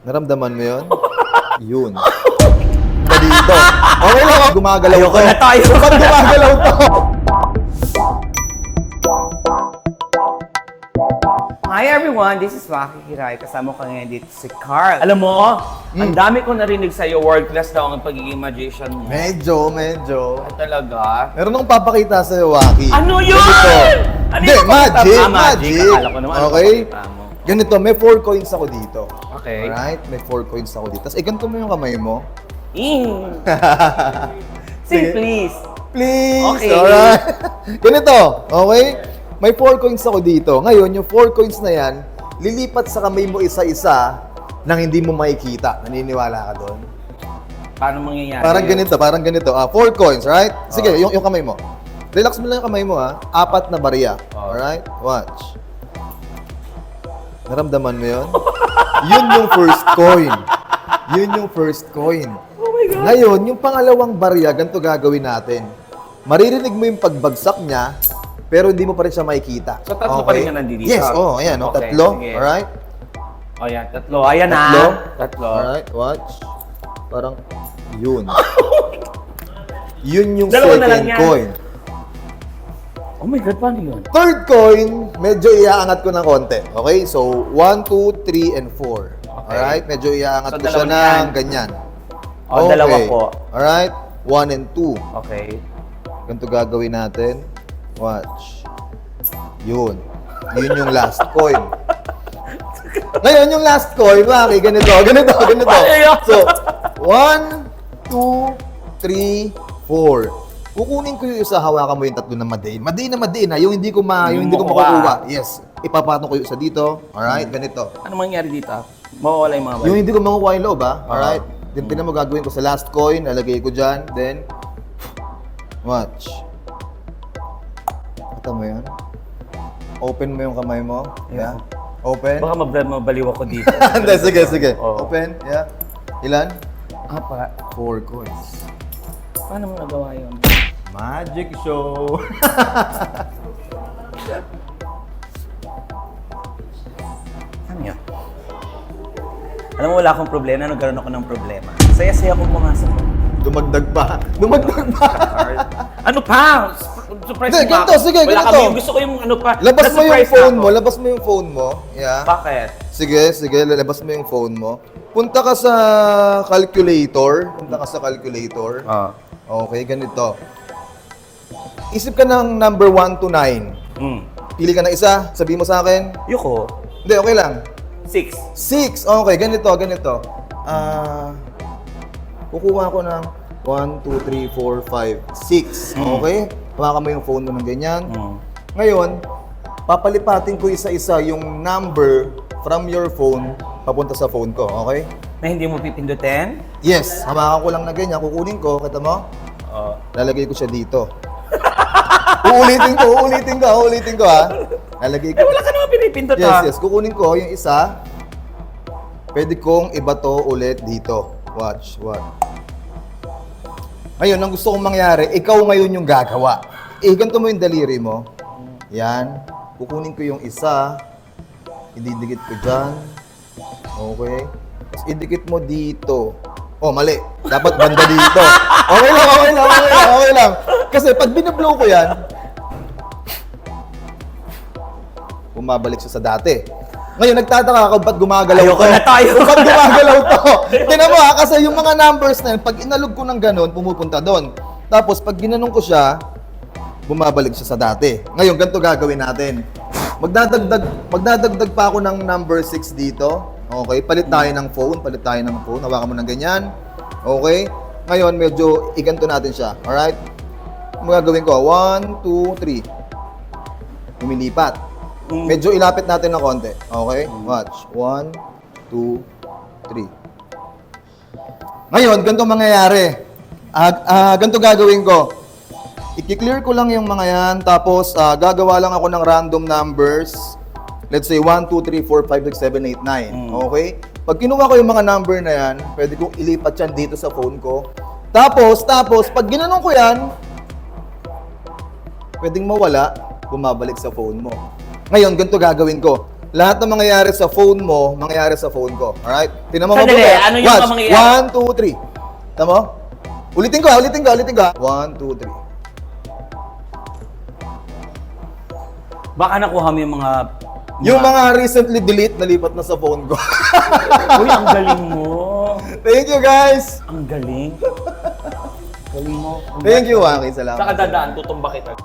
Naramdaman mo yun? Yun. Ba dito? Okay lang, gumagalaw Ayoko to. na tayo. Ba't gumagalaw to? Hi everyone, this is Maki Hiray. Kasama ko ngayon dito si Carl. Alam mo, ang dami ko narinig sa'yo, world class daw ang pagiging magician mo. Medyo. Ah, talaga? Meron akong papakita sa'yo, Waki. Ano yun? Ganito. Ano Hindi, yung papakita? magic. Magic. Akala ko naman, ano Okay? papakita mo? Ganito, may 4 coins ako dito. Okay. Alright? May 4 coins ako dito. Tapos, ganito mo yung kamay mo. Sing please. Please! Okay. Alright? Ganito, okay? May 4 coins ako dito. Ngayon, yung 4 coins na yan, lilipat sa kamay mo isa-isa nang hindi mo makikita. Naniniwala ka doon? Paano mangyayari? Parang ganito. 4 coins, right? Sige, yung kamay mo. Relax mo lang yung kamay mo, ha? 4 na barya. Alright? Watch. Naramdaman mo yun? Yun yung first coin. Yun yung first coin. Oh my God. Ngayon, yung pangalawang barya, ganito gagawin natin. Maririnig mo yung pagbagsak niya, pero hindi mo pa rin siya makikita. So, tatlo pa rin yan nandito? Yes, ayan, Okay, tatlo. sige. Alright? O yan, tatlo. Ayan na. Tatlo. Tatlo. Alright, watch. Parang, yun. Yun yung Dalawa na lang second yan. coin. Oh my God, paano yun? Third coin, medyo iaangat ko ng konti. Okay? So, 1, 2, 3, and 4. Alright? Medyo iaangat So, ko siya dalawa na yan. ng ganyan. O, dalawa po. Alright? 1 and 2. Okay. Ganito gagawin natin. Watch. Yun. Yun yung last coin. Ngayon, yung last coin, Maki, ganito. So, 1, 2, 3, 4. Kukunin ko yung isa, hawakan mo yung tatlo na madain. Madain na, yung hindi ko makukuha. Yes. Ipapatong ko yung isa dito. Alright, ganito. Ano mangyari dito? Mawawala yung mga Yung hindi ko makukuha yung loob, ha? Alright? Then, tinan mo gagawin ko sa last coin, lalagay ko dyan. Then, watch. Kita mo yun? Open mo yung kamay mo. Yeah. Open. Baka mabaliw ako dito. Hindi, sige. Oo. Open. Yeah. Ilan? 4. 4 coins. Paano mo nagawa yun? Magic show. Ano yun? Alam mo, wala akong problema. Nagkaroon ako ng problema. Saya-saya akong pumasok. Dumagdag pa. Ano pa? Surprise Hindi, mo ba ganito, ako? sige, Wala ganito. kami. Gusto ko yung ano pa. Labas mo yung Na-surprise na phone ako. mo. Labas mo yung phone mo. Yeah. Bakit? Sige. Labas mo yung phone mo. Punta ka sa calculator. Okay, ganito. Isip ka ng number 1 to 9. Pili ka ng isa. Sabi mo sa akin. Yuko. Hindi, okay lang. 6. 6. Okay, ganito. Kukuha ko ng 1, 2, 3, 4, 5, 6. Okay? Hawakan mo yung phone mo ng ganyan. Ngayon, papalipatin ko isa-isa yung number from your phone papunta sa phone ko. Okay? Na hindi mo pipindutin? Yes. Hawakan ko lang na ganyan. Kukunin ko. Kita mo? Lalagay ko siya dito. Uulitin ko ha. Lalagay ko. Wala ka naman pinipindot Yes. Kukunin ko yung isa. Pwede kong ibato ulit dito. Watch. Ngayon, ang gusto kong mangyari, ikaw ngayon yung gagawa. Ganito mo yung daliri mo. Yan. Kukunin ko yung isa. Ididikit ko dyan. Okay. Tapos idikit mo dito. Oh, mali. Dapat banda dito. Okay lang. Kasi pag binablow ko yan, bumabalik siya sa dati. Ngayon, nagtataka ako ba't gumagalaw Ayoko to? na tayo. Ba't gumagalaw to? Tinan mo ha, kasi yung mga numbers na yun, pag inalog ko ng ganun, pumupunta doon. Tapos, pag ginanong ko siya, bumabalik siya sa dati. Ngayon, ganito gagawin natin. Magdadagdag pa ako ng number 6 dito. Okay, palit tayo ng phone. Hawakan mo ng ganyan. Okay? Ngayon, medyo iganto natin siya. Alright? Ang gagawin ko, 1, 2, 3. Lumilipat. Medyo ilapit natin ng konti. Okay? Watch. 1, 2, 3. Ngayon, ganito mangyayari. Ganito gagawin ko. I-clear ko lang yung mga yan, tapos gagawa lang ako ng random numbers. Let's say 1, 2, 3, 4, 5, 6, 7, 8, 9. Okay? Pag kinuha ko yung mga number na yan, pwede kong ilipat yan dito sa phone ko. Tapos, pag ginanong ko yan, pwedeng mawala, bumabalik sa phone mo. Ngayon, ganito gagawin ko. lahat ng mangyayari sa phone mo, mangyayari sa phone ko. Alright? Tingnan mo Sandali, mabuti. ano yung Watch. mangyayari? 1, 2, 3. Tama mo? Ulitin ko. 1, 2, 3. Baka nakuha mo yung mga... Yung mga recently delete, nalipat na sa phone ko. Uy, ang galing mo. Thank you, guys! Ang galing. Galing mo. Thank you, Waki. Salamat. Saka dadaan, tutumba kita.